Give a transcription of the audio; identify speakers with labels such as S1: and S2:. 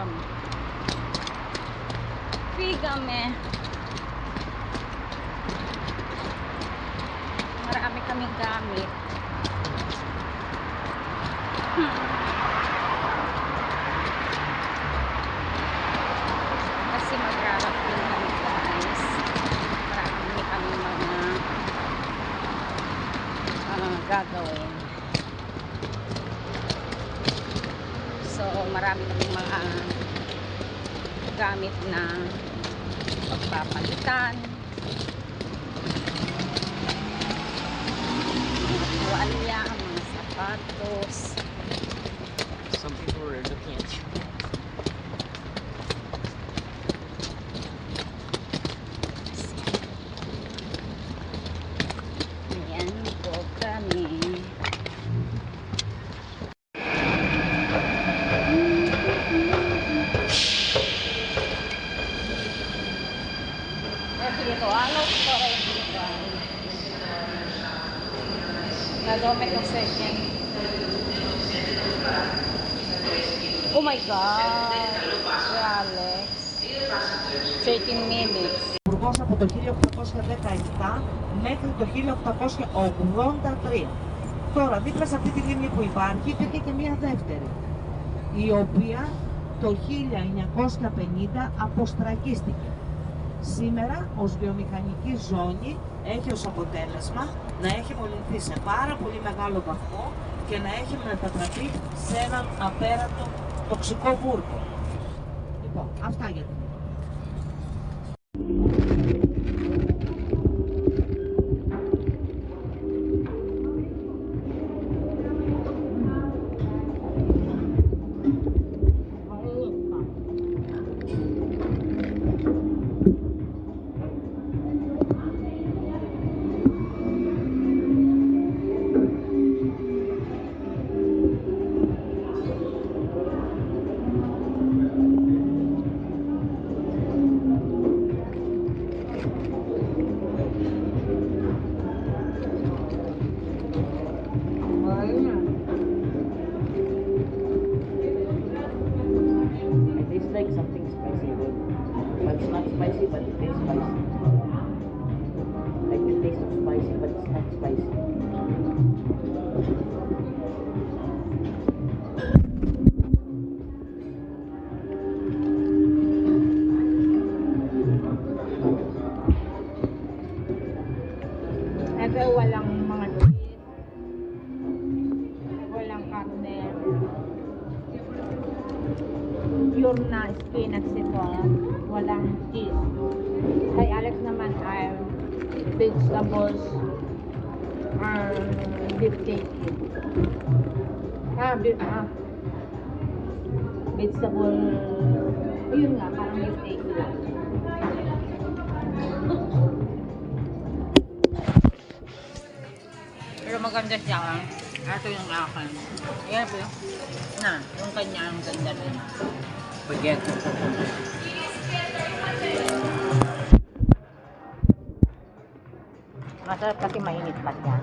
S1: kami. Free kami. Marami kaming gamit. Kasi magra-wrapping kami, guys. Marami kami mga gagawin. So, marami kaming mga gamit na pagpapalitan. Mga tuwalya, mga sapatos.
S2: Some people were looking at you.
S1: Ayan po kami. Dito, ano po kayo dito? Nadome ko second. Oh my God! Alex. 13 minutes.
S3: Υπουργός από το 1817 μέχρι το 1883. Τώρα, δίπλα σε αυτή τη λίμνη που υπάρχει, υπήρχε και μία δεύτερη, η οποία το 1950 αποστραγγίστηκε. Σήμερα, ως βιομηχανική ζώνη, έχει ως αποτέλεσμα να έχει μολυνθεί σε πάρα πολύ μεγάλο βαθμό και να έχει μετατραπεί σε έναν απέραντο τοξικό βούρκο. Λοιπόν, αυτά για την ώρα.
S4: It tastes like something spicy, but it's not spicy, but it tastes spicy. Like the taste of spicy, but it's not spicy.
S1: Ito walang mga cheese. Walang karne. Pure na spinach ito. Walang cheese. Kay Alex naman ay vegetables beef steak. Vegetable. Yun nga, parang beef steak lang. Pero maganda siya. Ito yung akin. Ayan po yung yung kanya ang ganda rin.
S2: Spaghetti.
S4: Masarap kasi mainit pa siya.